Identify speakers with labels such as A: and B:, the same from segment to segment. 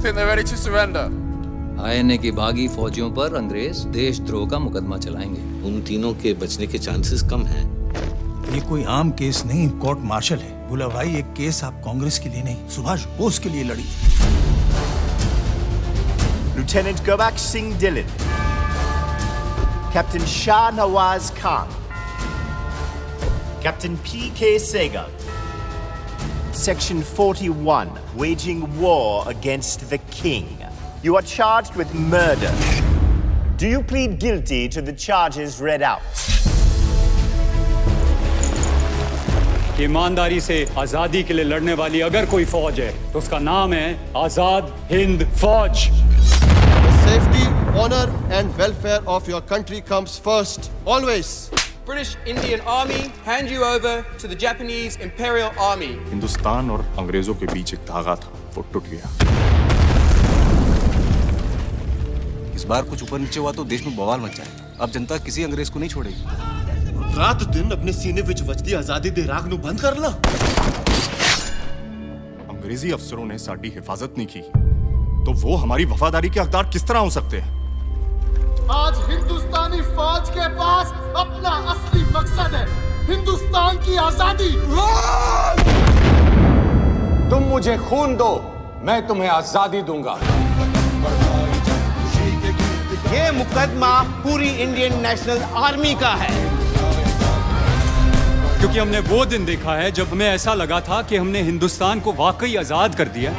A: think they're ready to surrender?
B: INA की भागी फौजियों पर अंग्रेज देशद्रोह का मुकदमा चलाएंगे।
C: उन तीनों के बचने के चांसेस कम हैं।
D: ये कोई आम केस नहीं, कोर्ट मार्शल है। बोला भाई, एक केस आप कांग्रेस के लिए नहीं, सुभाष बोस के लिए लड़ी।
E: Lieutenant Gobak Singh Dhillon, Captain Shah Nawaz Khan, Captain P.K. Sehgal. Section 41, waging war against the king. You are charged with murder. Do you plead guilty to the charges read out?
F: ईमानदारी से आजादी के लिए लड़ने वाली अगर कोई फौज है तो उसका नाम है आजाद हिंद फौज।
G: The safety, honor and welfare of your country comes first, always.
H: British Indian Army hand you over to the Japanese Imperial Army.
I: Hindustan और अंग्रेजों के बीच एक धागा था, वो टूट गया।
J: इस बार कुछ ऊपर नीचे हुआ तो देश में बवाल मच जाएगा। अब जनता किसी अंग्रेज को नहीं छोड़ेगी।
G: रात दिन अपने सीने विच वजदी आजादी दे राग नु बंद कर ला।
I: अंग्रेजी अफसरों ने साडी हिफाजत नहीं की, तो वो हमारी वफादारी के हकदार किस तरह हो सकते हैं?
G: आज हिंदुस्तानी फौज के पास अपना असली मकसद है, हिंदुस्तान की आजादी।
K: तुम मुझे खून दो, मैं तुम्हें आजादी दूंगा।
E: ये मुकदमा पूरी इंडियन नेशनल आर्मी का है।
F: क्योंकि हमने वो दिन देखा है जब हमें ऐसा लगा था कि हमने हिंदुस्तान को वाकई आजाद कर दिया।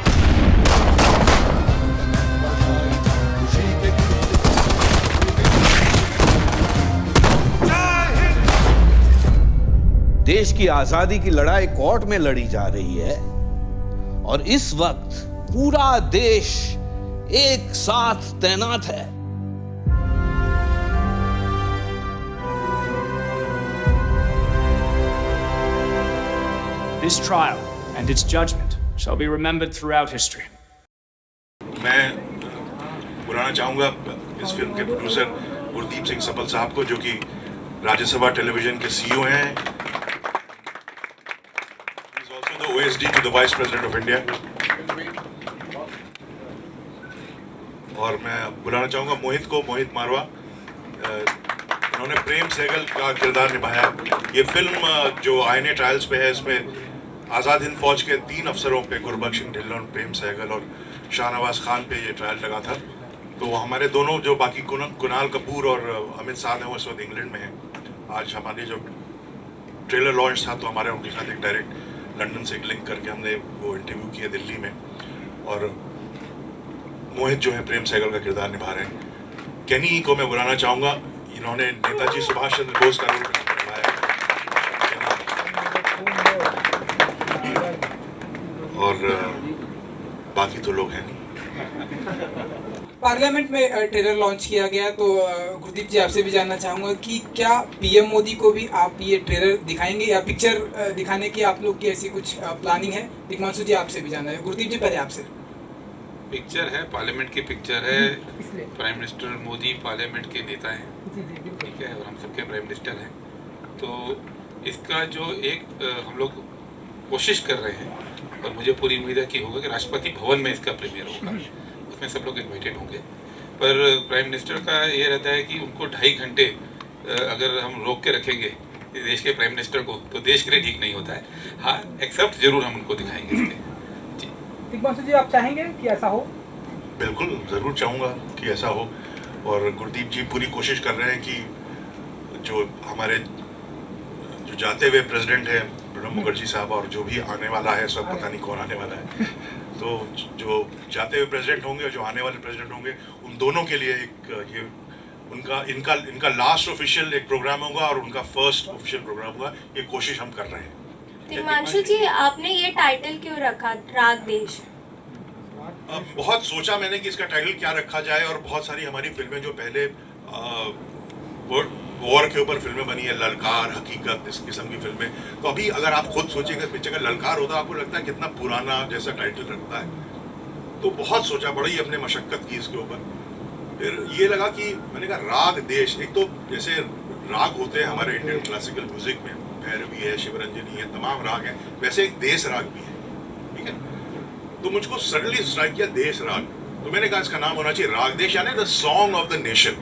C: देश की आजादी की लड़ाई कोर्ट में लड़ी जा रही है और इस वक्त पूरा देश एक साथ तैनात है।
L: This trial and its judgment shall be remembered throughout history.
M: मैं बुलाना चाहूँगा इस फिल्म के प्रोड्यूसर गुरदीप सिंह सपल साहब को, जो कि राज्यसभा टेलीविजन के सीईओ हैं। He is also the OSD to the Vice President of India. और मैं बुलाना चाहूँगा मोहित मारवा। उन्होंने प्रेम सहगल का किरदार निभाया। ये फिल्म जो आईएनए ट्रायल्स पे है, इसमें आज़ाद हिंद फौज के 3 अफसरों पे, गुरबख्श सिंह ढिल्लों, प्रेम सहगल और शाहनवाज खान पे ये ट्रायल लगा था। तो हमारे दोनों जो बाकी कुणाल कपूर और अमित साध हैं वो इस वक्त इंग्लैंड में हैं। आज हमारे जो ट्रेलर लॉन्च था तो हमारे उनके साथ एक डायरेक्ट लंदन से एक लिंक करके हमने वो इंटरव्यू किया दिल्ली में। और मोहित जो है प्रेम सहगल का किरदार निभा रहे हैं। केनी को मैं बुलाना चाहूँगा। इन्होंने नेताजी सुभाष चंद्र बोस का रोल निभाया और बाकी तो लोग हैं नहीं।
N: पार्लियामेंट में ट्रेलर लॉन्च किया गया, तो गुरदीप जी आपसे भी जानना चाहूँगा कि क्या पीएम मोदी को भी आप ये ट्रेलर दिखाएंगे या पिक्चर दिखाने की आप लोग की ऐसी कुछ प्लानिंग है? दिग्मांशु जी आपसे भी जानना है। गुरदीप जी पहले आपसे।
O: पिक्चर है, पार्लियामेंट की पिक्चर है। प्राइम मिनिस्टर मोदी पार्लियामेंट के नेता हैं, ठीक है, और हम सबके प्राइम मिनिस्टर हैं। तो इसका जो एक हम लोग कोशिश कर रहे हैं और मुझे पूरी उम्मीद है कि होगा कि राष्ट्रपति भवन में इसका प्रीमियर होगा। उसमें सब लोग इन्वाइटेड होंगे। पर प्राइम मिनिस्टर का ये रहता है कि उनको 2.5 घंटे अगर हम रोक के रखेंगे देश के प्राइम मिनिस्टर को तो देश के लिए ठीक नहीं होता है। हाँ, एक्सेप्ट जरूर हम उनको दिखाएंगे इसमें।
N: दिग्मांशु जी आप चाहेंगे कि ऐसा हो?
M: बिल्कुल ज़रूर चाहूँगा कि ऐसा हो। और गुरदीप जी पूरी कोशिश कर रहे हैं कि जो हमारे जो जाते हुए प्रेसिडेंट हैं प्रणब मुखर्जी साहब, और जो भी आने वाला है, सब पता नहीं कौन आने वाला है, तो जो जाते हुए प्रेसिडेंट होंगे और जो आने वाले प्रेसिडेंट होंगे, उन दोनों के लिए एक ये इनका लास्ट ऑफिशियल एक प्रोग्राम होगा और उनका फर्स्ट ऑफिशियल प्रोग्राम होगा। ये कोशिश हम कर रहे हैं।
P: दिग्मांशु जी, आपने ये टाइटल क्यों रखा, राग देश?
M: बहुत सोचा मैंने कि इसका टाइटल क्या रखा जाए, और बहुत सारी हमारी फिल्में जो पहले वॉर के ऊपर फिल्में बनी है, ललकार, हकीकत, इस किस्म की फिल्में, तो अभी अगर आप खुद सोचिएगा पिक्चर का ललकार होता, आपको लगता है कितना पुराना जैसा टाइटल रखता है। तो बहुत सोचा, बड़ी हमने मशक्कत की इसके ऊपर। फिर ये लगा कि मैंने कहा राग देश, एक तो जैसे राग होते हैं हमारे इंडियन क्लासिकल म्यूजिक में, भैरवी है, शिवरंजनी है, तमाम राग हैं, वैसे एक देश राग भी है, ठीक है। तो मुझको सडनली स्ट्राइक किया देश राग। तो मैंने कहा इसका नाम होना चाहिए राग देश, यानी the song of the nation.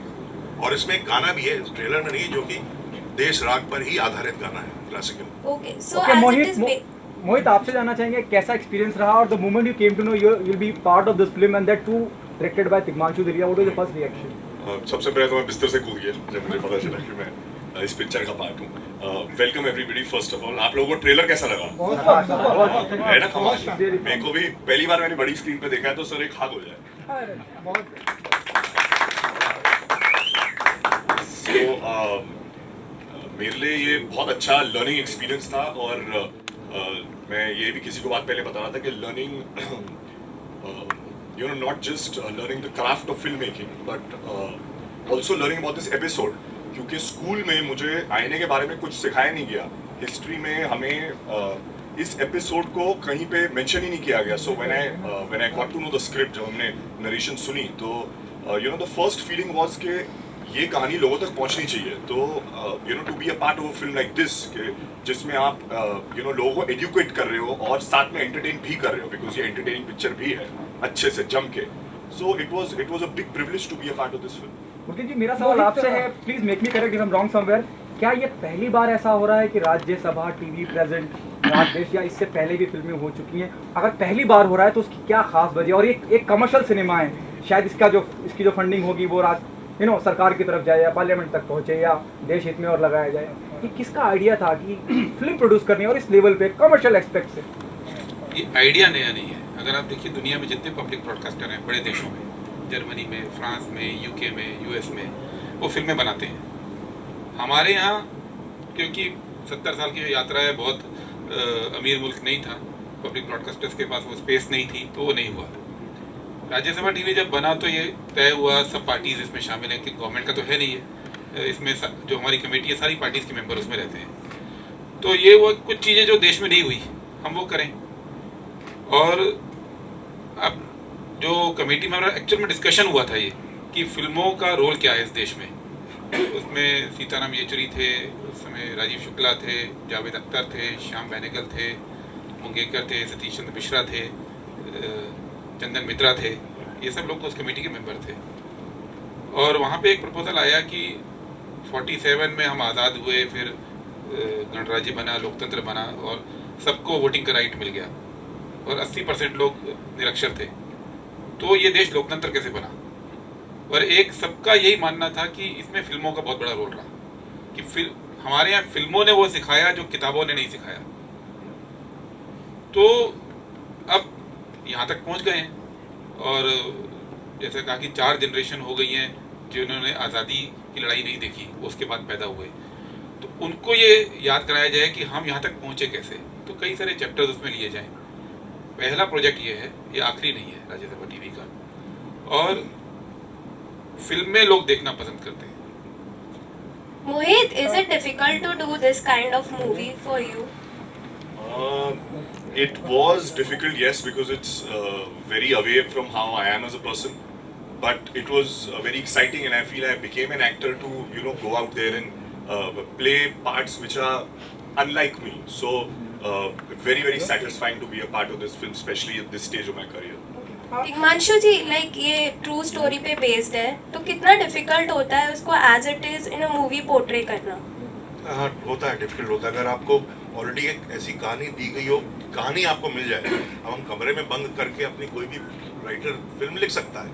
M: और इसमें एक गाना भी है, ट्रेलर में नहीं, जो कि देश राग पर ही आधारित गाना है, classical.
P: Okay, so as it is
A: Mohit, आपसे जानना चाहेंगे कैसा एक्सपीरियंस रहा, और the moment you came to know you will be part of this film and that too directed by Tigmanshu Dhulia, what was the first reaction?
I: सबसे पहले तो मैं बिस्तर से कूद गया जब मुझे पता चला कि मैं इस पिक्चर का पार्ट हूँ। Welcome everybody. First of all, आप लोगों को ट्रेलर कैसा लगा? है ना कमाल? मेरे को भी पहली बार मैंने बड़ी स्क्रीन पे देखा है तो सर एक हाथ हो जाए। So, मेरे लिए ये बहुत अच्छा लर्निंग एक्सपीरियंस था, और मैं ये भी किसी को बात पहले बता रहा था कि learning you know, not just learning the craft of filmmaking, but also learning about this episode. क्योंकि स्कूल में मुझे आईने के बारे में कुछ सिखाया नहीं गया, हिस्ट्री में हमें इस एपिसोड को कहीं पे मेंशन ही नहीं किया गया। सो when I got to know the script, जब हमने नरेशन सुनी तो you know the first feeling was कि ये कहानी लोगों तक पहुंचनी चाहिए। तो you know to be a part of a film like this, जिसमें आप you know लोगों को एजुकेट कर रहे हो और साथ में एंटरटेन भी कर रहे हो, बिकॉज ये एंटरटेनिंग पिक्चर भी है अच्छे से जम के। So it was a big privilege to be a part of this film.
A: Mukesh ji, मेरा सवाल आपसे है, please make me correct if I am wrong somewhere, क्या ये पहली बार ऐसा हो रहा है कि राज्यसभा टीवी प्रेजेंट राग देश, या इससे पहले भी फिल्में हो चुकी हैं? अगर पहली बार हो रहा है तो उसकी क्या खास वजह, और ये एक कमर्शियल सिनेमा है, शायद इसकी जो फंडिंग होगी वो सरकार की तरफ जाए या पार्लियामेंट तक पहुंचे या देश हित में और लगाया जाए, ये किसका आइडिया था कि फिल्म प्रोड्यूस करनी है और इस लेवल पे कमर्शियल एस्पेक्ट से?
O: ये आइडिया नया नहीं है। अगर आप देखिए दुनिया में जितने पब्लिक ब्रॉडकास्टर हैं बड़े देशों में, जर्मनी में, फ्रांस में, यूके में, यूएस में, वो फिल्में बनाते हैं। हमारे यहाँ क्योंकि 70 साल की जो यात्रा है, बहुत अमीर मुल्क नहीं था, पब्लिक ब्रॉडकास्टर्स के पास वो स्पेस नहीं थी, तो वो नहीं हुआ। राज्यसभा टीवी जब बना तो ये तय हुआ, सब पार्टीज इसमें शामिल हैं, कि गवर्नमेंट का तो है नहीं है, इसमें जो हमारी कमेटी है सारी पार्टीज के मेंबर उसमें रहते हैं। तो ये वो कुछ चीज़ें जो देश में नहीं हुई हम वो करें। और अब जो कमेटी में एक्चुअल में डिस्कशन हुआ था ये कि फिल्मों का रोल क्या है इस देश में, उसमें सीताराम येचुरी थे, उस समय राजीव शुक्ला थे, जावेद अख्तर थे, श्याम बेनेगल थे, मुंगेकर थे, सतीश चंद्र मिश्रा थे, चंदन मित्रा थे, ये सब लोग तो उस कमेटी के मेंबर थे। और वहाँ पे एक प्रपोजल आया कि 47 में हम आज़ाद हुए, फिर गणराज्य बना, लोकतंत्र बना और सबको वोटिंग का राइट मिल गया और 80% लोग निरक्षर थे, तो ये देश लोकतंत्र कैसे बना? और एक सबका यही मानना था कि इसमें फिल्मों का बहुत बड़ा रोल रहा, कि हमारे यहाँ फिल्मों ने वो सिखाया जो किताबों ने नहीं सिखाया। तो अब यहाँ तक पहुँच गए हैं, और जैसे कहा कि 4 जनरेशन हो गई हैं जिन्होंने आज़ादी की लड़ाई नहीं देखी, उसके बाद पैदा हुए, तो उनको ये याद कराया जाए कि हम यहाँ तक पहुँचे कैसे। तो कई सारे चैप्टर्स उसमें लिए जाएँ। पहला प्रोजेक्ट ये है, ये आखिरी नहीं है राज्यसभा टीवी का, और फिल्में लोग देखना पसंद करते हैं।
P: Mohit, is it difficult to do this kind of movie for you?
I: It was difficult, yes, because it's very away from how I am as a person. But it was very exciting, and I feel I became an actor to go out there and play parts which are unlike me. So very, very satisfying to be a part of this film, especially at this stage of my career.
P: Tigmanshu ji, like ये true story पे based है, तो कितना difficult होता है उसको as it is in a movie portray करना?
M: हाँ, होता है, डिफिकल्ट होता है। अगर आपको ऑलरेडी एक ऐसी कहानी दी गई हो, कहानी आपको मिल जाए, अब हम कमरे में बंद करके अपनी कोई भी राइटर फिल्म लिख सकता है,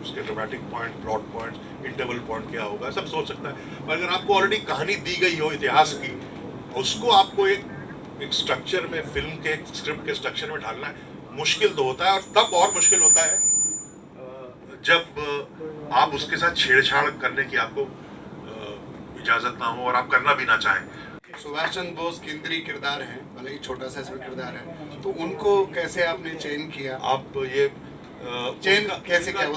M: उसके dramatic point, plot point, interval point क्या होगा, सब सोच सकता है। पर अगर आपको ऑलरेडी कहानी दी गई हो इतिहास की, उसको आपको एक स्ट्रक्चर में, फिल्म के स्क्रिप्ट के स्ट्रक्चर में ढालना है, मुश्किल तो होता है। और तब और मुश्किल होता है जब आप उसके साथ छेड़छाड़ करने की आपको इजाजत ना हो और आप करना भी ना चाहें।
G: सुभाष चंद्र बोस केंद्रीय किरदार हैं, भले ही छोटा सा इसमें किरदार है, तो उनको कैसे आपने चयन किया?
M: आप ये
G: चयन कैसे किया?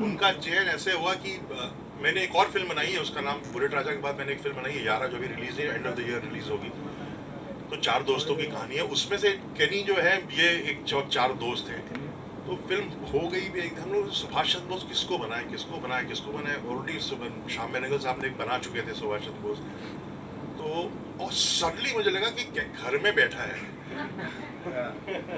M: उनका चयन ऐसे हुआ कि मैंने एक और फिल्म बनाई है, उसका नाम बुलेट राजा के बाद मैंने एक फिल्म बनाई है यारा, जो भी रिलीज है, end of the year release होगी। तो 4 दोस्तों की कहानी है, उसमें से केनी जो है ये एक 4 दोस्त हैं। तो फिल्म हो गई भी, हम लोग सुभाष चंद्र बोस किसको बनाए ऑलरेडी श्याम बेनेगल साहब ने बना चुके थे सुभाष चंद्र बोस। तो और सडनली मुझे लगा कि घर में बैठा है।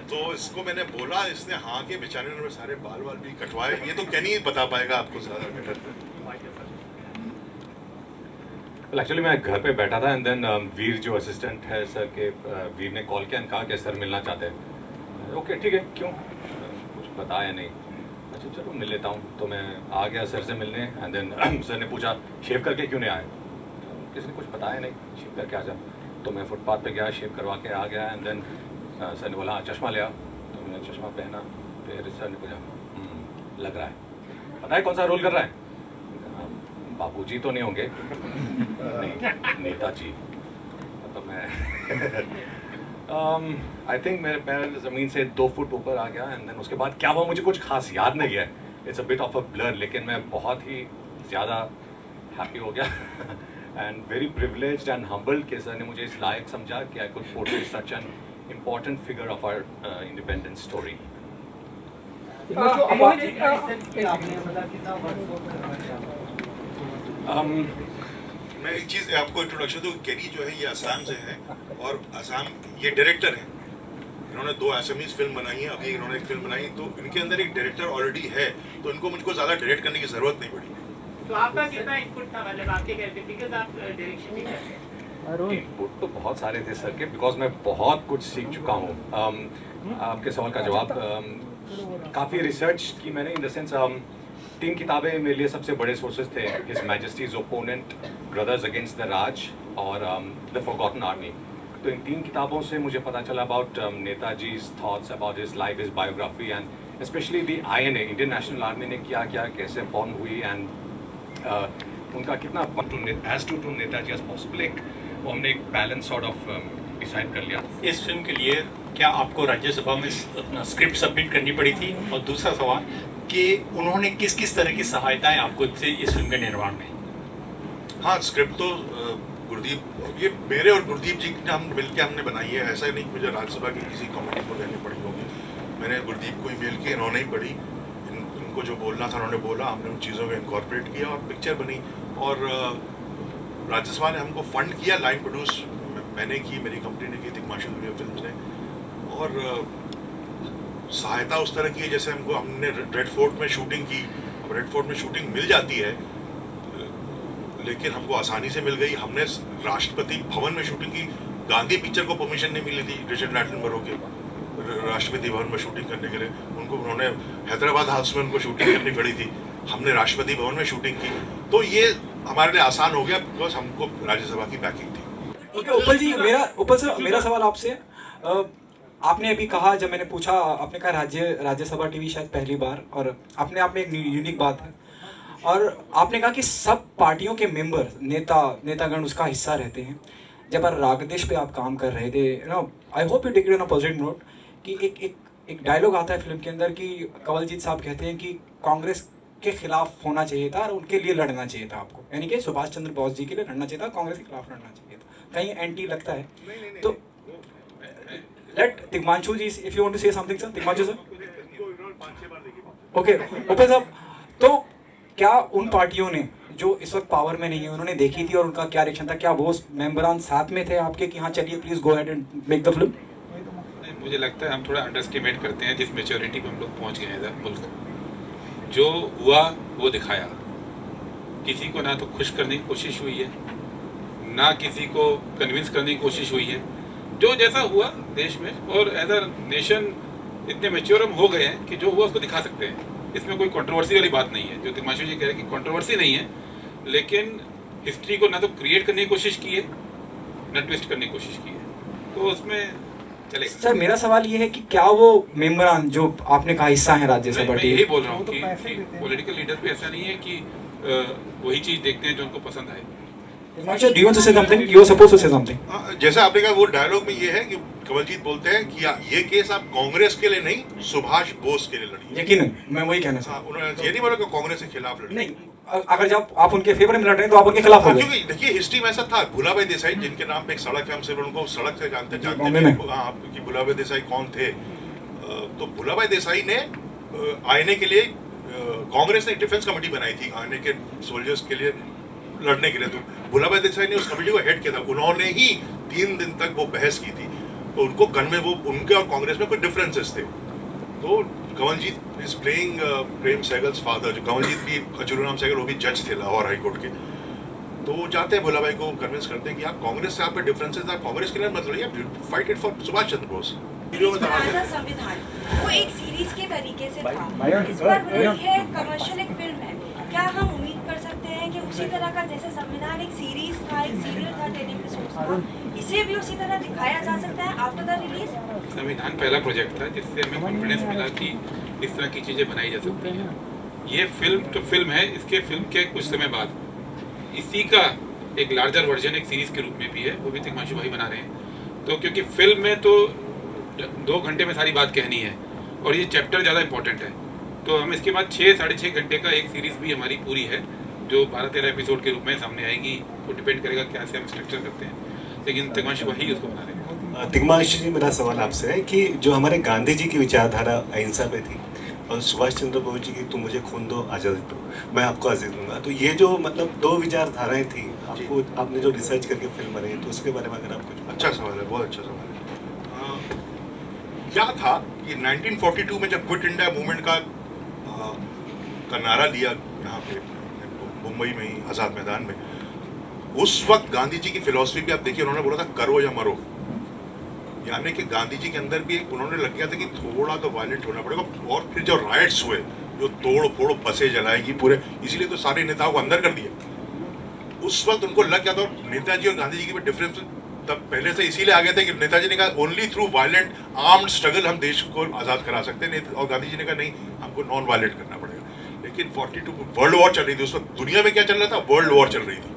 M: तो इसको मैंने बोला, इसने हाँ के बेचारे ने सारे बाल भी कटवाए। ये तो क्या नहीं बता पाएगा आपको ज़्यादा बेटर।
Q: एक्चुअली मैं घर पे बैठा था एंड देन वीर जो असिस्टेंट है सर के, वीर ने कॉल किया और कहा कि सर मिलना चाहते हैं। ओके ठीक है, क्यों, कुछ बताया नहीं। अच्छा चलो मिल लेता हूँ। तो मैं आ गया सर से मिलने एंड देन सर ने पूछा शेव करके क्यों नहीं आए। किसी ने कुछ बताया नहीं, शेव करके आ जा। तो मैं फुटपाथ पे गया, शेव करवा के आ गया एंड देन सर ने बोला हाँ चश्मा ले आ। तो मैंने चश्मा पहना। फिर सर ने पूछा लग रहा है, पता है कौन सा रोल कर रहा है? बाबूजी तो नहीं होंगे? नहीं, नेताजी। तो मैं आई थिंक मेरे पैर ज़मीन से 2 फुट ऊपर आ गया एंड देन उसके बाद क्या हुआ मुझे कुछ खास याद नहीं है। It's a bit of a blur, लेकिन मैं बहुत ही ज़्यादा हैप्पी हो गया and very privileged and humbled कि सर ने मुझे इस लायक समझा कि I could portray such an important figure of our independence story.
M: मैं एक चीज़ आपको इंट्रोडक्शन दूँ। केरी जो है ये असम से है और असम ये डायरेक्टर हैं। इन्होंने 2 असमीज फिल्म बनाई है, अभी इन्होंने एक फिल्म बनाई। तो इनके अंदर एक डायरेक्टर ऑलरेडी है, तो इनको मुझको ज़्यादा डायरेक्ट करने की ज़रूरत नहीं पड़ी।
R: तो आपका कितना इनपुट था, मतलब आपके कैरेक्टर, बिकॉज आप डायरेक्शन भी करते हैं?
Q: इनपुट तो बहुत सारे थे सर के, बिकॉज मैं बहुत कुछ सीख चुका हूँ। आपके सवाल का जवाब, काफ़ी रिसर्च की मैंने, इन द सेंस 3 किताबें मेरे लिए सबसे बड़े सोर्सेज थे। His majesty's opponent, brothers against the Raj और द फॉरगॉटन आर्मी। तो इन 3 किताबों से मुझे पता चला about Netaji's thoughts, about his life, his biography and specially the INA, Indian national army ने क्या क्या कैसे फॉर्म हुई एंड उनका कितना as to Netaji as possible, एक वो हमने एक बैलेंस सॉर्ट ऑफ डिसाइड कर लिया।
S: इस फिल्म के लिए क्या आपको राज्यसभा में अपना स्क्रिप्ट सबमिट करनी पड़ी थी? और दूसरा सवाल कि उन्होंने किस किस तरह की सहायताएं आपको से इस फिल्म के निर्माण में?
M: हाँ, स्क्रिप्ट तो गुरदीप, ये मेरे और गुरदीप जी ने हम मिलकर हमने बनाई है। ऐसा नहीं मुझे राज्यसभा की किसी कमेटी को देनी पड़ी होगी। मैंने गुरदीप को ही मेल की, इन्होंने ही पढ़ी, इनको जो बोलना था उन्होंने बोला, हमने उन चीज़ों को इनकॉर्पोरेट किया और पिक्चर बनी। और राज्यसभा ने हमको फंड किया, लाइन प्रोड्यूस मैंने की, मेरी कंपनी ने की, दिग्माशु फिल्म्स ने। और सहायता उस तरह की है जैसे हमने रेड फोर्ट में शूटिंग की। अब रेड फोर्ट में शूटिंग मिल जाती है, लेकिन हमको आसानी से मिल गई। हमने राष्ट्रपति भवन में शूटिंग की। गांधी पिक्चर को परमिशन नहीं मिली थी रिचर्ड एटनबरो के राष्ट्रपति भवन में शूटिंग करने के लिए। उन्होंने हैदराबाद हाउस में उनको शूटिंग करनी पड़ी थी, हमने राष्ट्रपति भवन में शूटिंग की। तो ये हमारे लिए आसान हो गया बिकॉज हमको राज्यसभा की बैकिंग थी।
N: ओके उपल जी, मेरा सवाल आपसे, आपने अभी कहा, जब मैंने पूछा आपने कहा राज्यसभा टीवी शायद पहली बार, और अपने आप में एक यूनिक बात है। और आपने कहा कि सब पार्टियों के मेंबर, नेतागण उसका हिस्सा रहते हैं। जब रागदेश पे आप काम कर रहे थे, I hope you take it on a positive note, कि एक डायलॉग आता है फिल्म के अंदर कि कंवलजीत साहब कहते हैं कि कांग्रेस के खिलाफ होना चाहिए था और उनके लिए लड़ना चाहिए था आपको, यानी कि सुभाष चंद्र बोस जी के लिए लड़ना चाहिए था, कांग्रेस के खिलाफ लड़ना चाहिए था। कहीं एंटी लगता है तो let Tigmanshu ji, if you want to say something sir. Tigmanshu sir, okay Uppal साहब, तो क्या उन पार्टियों ने जो इस वक्त पावर में नहीं है, उन्होंने देखी थी और उनका क्या रिएक्शन था? क्या वो मेंबरान साथ में थे आपके कि हाँ चलिए please go ahead and make the film?
O: मुझे लगता है हम थोड़ा अंडरस्टिमेट करते हैं जिस मेच्योरिटी पे हम लोग पहुंच गए हैं इधर मुल्क। जो हुआ वो दिखाया, किसी को ना तो खुश करने की कोशिश हुई है, ना किसी को कन्विंस करने की कोशिश हुई है। जो जैसा हुआ देश में, और एज अ नेशन इतने मेच्योर हम हो गए हैं कि जो हुआ उसको दिखा सकते हैं। इसमें कोई कंट्रोवर्सी वाली बात नहीं है। जो तिग्मांशु जी कह रहे हैं कि कंट्रोवर्सी नहीं है, लेकिन हिस्ट्री को ना तो क्रिएट करने की कोशिश की है, ना ट्विस्ट करने की कोशिश की है, तो उसमें चलेगा।
N: सर मेरा सवाल ये है कि क्या वो मेंबरान जो आपने कहा हिस्सा है राज्यसभा,
O: मैं यही बोल रहा हूँ कि पॉलिटिकल लीडर पे ऐसा नहीं है कि वही चीज देखते हैं जो उनको पसंद आए।
N: do you want to say something? You are supposed to say something.
M: जैसा आपने कहा, वो डायलॉग में ये है कि कंवलजीत बोलते हैं कि ये केस आप कांग्रेस के लिए नहीं, सुभाष बोस के लिए लड़िए।
N: यकीनन मैं वही कहना चाहता हूं।
M: उन्होंने ये नहीं बोला कि कांग्रेस के खिलाफ लड़िए।
N: नहीं, अगर जब आप उनके फेवर में लड़ रहे हैं तो आप उनके खिलाफ हो गए।
M: क्योंकि देखिए हिस्ट्री में ऐसा था, भुलाभाई देसाई जिनके नाम पे एक सड़क है, हम सिर्फ उनको सड़क से जानते कि भुलाभाई देसाई कौन थे। तो भुलाभाई देसाई ने आईएनए के लिए, कांग्रेस ने एक डिफेंस कमेटी बनाई थी आईएनए के सोल्जर्स के लिए, लड़ने के लिए तो भोला भाई देसाई ने उस कमेटी को हेड किया था, उन्होंने ही 3 दिन तक वो बहस की थी। तो उनको गन में वो उनके और कांग्रेस में कोई डिफरेंसेस थे। तो Kanwaljeet is playing Prem Sehgal's father, जो कंवलजीत भी अचूराम सहगल वो भी जज थे लाहौर हाई कोर्ट के। तो वो जाते हैं भोला भाई को कन्विंस करते हैं कि आप कांग्रेस से आप पे डिफरेंसेस, आप कांग्रेस के लिए मत लड़िए, fight it for Subhash Chandra Bose.
T: संविधान वो एक सीरीज के तरीके से था, इस पर वही है, कमर्शियल एक फिल्म है। क्या हम उम्मीद कर सकते हैं कि उसी तरह का जैसे संविधान एक सीरीज था, एक सीरियल था, 10 एपिसोड्स था, इसे भी उसी तरह दिखाया जा सकता है आफ्टर द रिलीज?
O: संविधान पहला प्रोजेक्ट था जिससे हमें कॉन्फिडेंस मिला कि इस तरह की चीज़ें बनाई जा सकती हैं। ये फिल्म तो फिल्म है, इसके फिल्म के कुछ समय बाद इसी का एक लार्जर वर्जन एक सीरीज के रूप में भी है, वो भी तिग्मांशु भाई बना रहे हैं। तो क्योंकि फिल्म में तो 2 घंटे में सारी बात कहनी है और ये चैप्टर ज़्यादा इंपॉर्टेंट है, तो हम इसके बाद 6-6.5 घंटे का एक सीरीज भी हमारी पूरी है जो 12-13 एपिसोड के रूप में सामने आएगी। वो डिपेंड करेगा कैसे हम स्ट्रक्चर करते हैं, लेकिन तिग्मांशु भाई उसको बना रहे हैं।
J: तिग्मांशु जी, मेरा सवाल आपसे है कि जो हमारे गांधी जी की विचारधारा अहिंसा पे थी और सुभाष चंद्र बोस जी की तुम मुझे खून दो आज़ादी दो, मैं आपको आज़ादी दूंगा, तो ये जो मतलब 2 विचारधाराएं थी, आपको आपने जो रिसर्च करके फिल्म बनाई तो उसके बारे में अगर आप कुछ।
M: अच्छा सवाल है, बहुत अच्छा सवाल है। क्या था कि 1942 में जब क्विट इंडिया मूवमेंट का नारा लिया यहाँ पे मुंबई में ही आज़ाद मैदान में, उस वक्त गांधी जी की फिलॉसफी भी आप देखिए, उन्होंने बोला था करो या मरो। यानी कि गांधी जी के अंदर भी उन्होंने लग गया था कि थोड़ा तो वायलेंट होना पड़ेगा। और फिर जो राइट्स हुए, जो तोड़ फोड़ बसें जलाएगी पूरे, इसीलिए तो सारे नेताओं को अंदर कर दिया। उस वक्त उनको लग गया था। नेताजी और गांधी जी के भी डिफरेंस तब पहले से इसीलिए आ गए थे कि नेताजी ने कहा only through violent armed struggle हम देश को आज़ाद करा सकते हैं, और गांधी जी ने कहा नहीं, हमको नॉन वायलेंट करना पड़ेगा। लेकिन 42 वर्ल्ड वॉर चल रही थी, उस वक्त दुनिया में क्या चल रहा था, वर्ल्ड वॉर चल रही थी।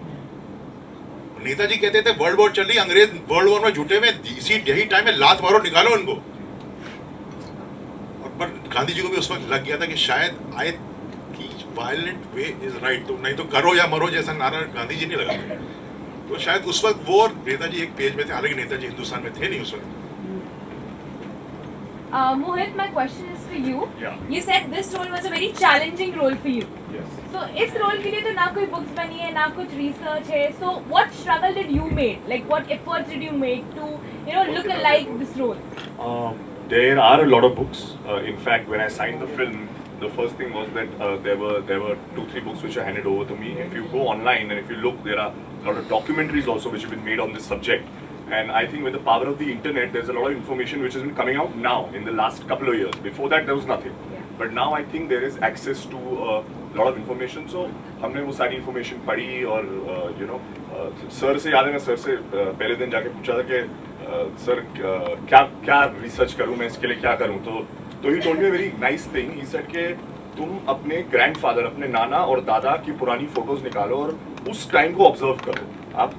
M: नेताजी कहते थे वर्ल्ड वॉर चल रही, अंग्रेज वर्ल्ड वॉर में जुटे में, इसी यही टाइम में लात मारो, निकालो उनको। और पर गांधी जी को भी उस वक्त लग गया था कि शायद वायलेंट वे इज राइट, तो नहीं तो करो या मरो जैसा नारा गांधी जी नहीं लगा। तो शायद उस वक्त वो और नेताजी एक पेज में थे, हालांकि नेताजी हिंदुस्तान में थे नहीं उस वक्त।
U: Mohit, my question is for you. You said this role was a very challenging role for you.
I: Yes.
U: So इस role के लिए तो ना कोई books बनी है, ना कुछ research है. So what struggle did you make? Like what efforts did you make to, look alike this role?
I: There are a lot of books. In fact, when I signed the film, the first thing was that there were 2-3 books which were handed over to me. If you go online and if you look, there are a lot of documentaries also which have been made on this subject. And I think with the power of the internet, there's a lot of information which has been coming out now in the last couple of years. Before that, there was nothing. But now I think there is access to a lot of information. So हमने वो सारी information पढ़ी और sir से याद है, मैं sir से पहले दिन जाके पूछा था कि सर क्या रिसर्च करूँ मैं, इसके लिए क्या करूँ, तो he told me a very nice thing. He said कि तुम अपने ग्रैंडफादर, अपने नाना और दादा की पुरानी फोटोज निकालो और उस टाइम को ऑब्जर्व करो आप,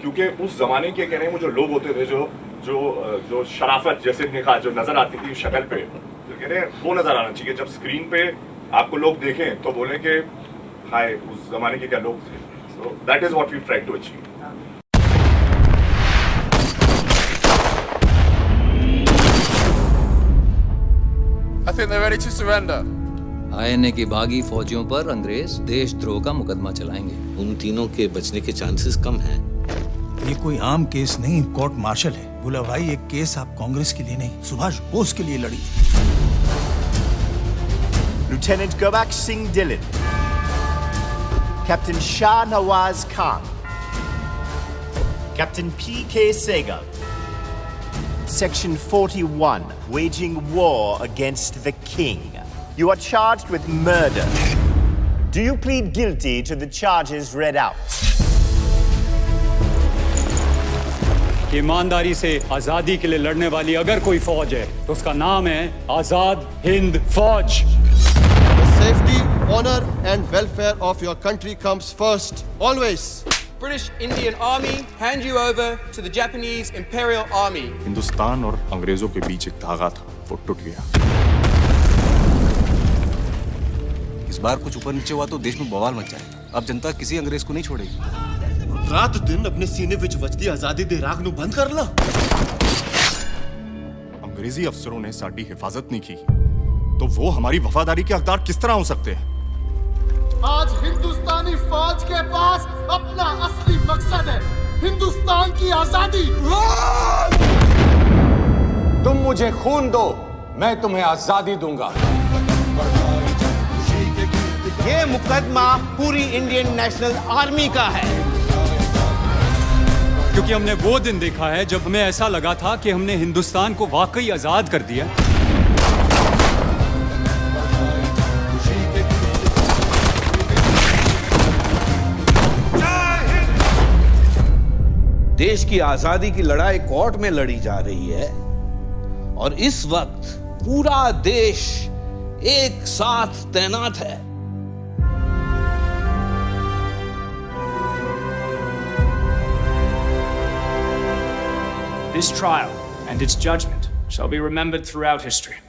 I: क्योंकि उस जमाने के कह रहे हैं वो जो लोग होते थे जो शराफत जैसे निकाह जो नजर आती थी शक्ल पे, तो कह रहे हैं वो नजर आना चाहिए। जब स्क्रीन पे आपको लोग देखें तो बोले कि हाय उस जमाने के क्या लोग थे। So that is what we try to achieve.
V: I think they're ready to surrender.
B: INA की भागी फौजियों पर अंग्रेज देशद्रोह का मुकदमा चलाएंगे।
C: उन तीनों के बचने के चांसेस कम हैं।
D: ये कोई आम केस नहीं, कोर्ट मार्शल है। बोला भाई एक केस आप कांग्रेस के लिए नहीं, सुभाष बोस के लिए लड़ी।
E: Lieutenant Gobak Singh Dillon, Captain Shah Nawaz Khan, Captain P.K. Sehgal. Section 41, waging war against the king. You are charged with murder. Do you plead guilty to the charges read out?
F: ईमानदारी से आजादी के लिए लड़ने वाली अगर कोई फौज है तो उसका नाम है आजाद हिंद फौज।
G: The safety, honor and welfare of your country comes first, always.
H: British Indian Army hand you over to the Japanese Imperial Army.
J: Hindustan और अंग्रेजों के बीच एक धागा था, वो टूट गया। इस बार कुछ ऊपर नीचे हुआ तो देश में बवाल मच जाएगा। अब जनता किसी अंग्रेज को नहीं छोड़ेगी।
G: रात दिन अपने सीने विच वजदी आजादी दे राग ਨੂੰ ਬੰਦ ਕਰ ਲਾ।
J: अंग्रेजी अफसरों ने साड़ी हिफाजत नहीं की तो वो हमारी वफादारी के हकदार किस तरह हो सकते हैं?
G: आज हिंदुस्तानी फौज के पास अपना असली मकसद है, हिंदुस्तान की आजादी।
K: तुम मुझे खून दो, मैं तुम्हें आजादी दूंगा।
C: ये मुकदमा पूरी इंडियन नेशनल आर्मी का है,
F: क्योंकि हमने वो दिन देखा है जब हमें ऐसा लगा था कि हमने हिंदुस्तान को वाकई आजाद कर दिया।
C: देश की आजादी की लड़ाई कोर्ट में लड़ी जा रही है और इस वक्त पूरा देश एक साथ तैनात है।
L: This trial and its judgment shall be remembered throughout history.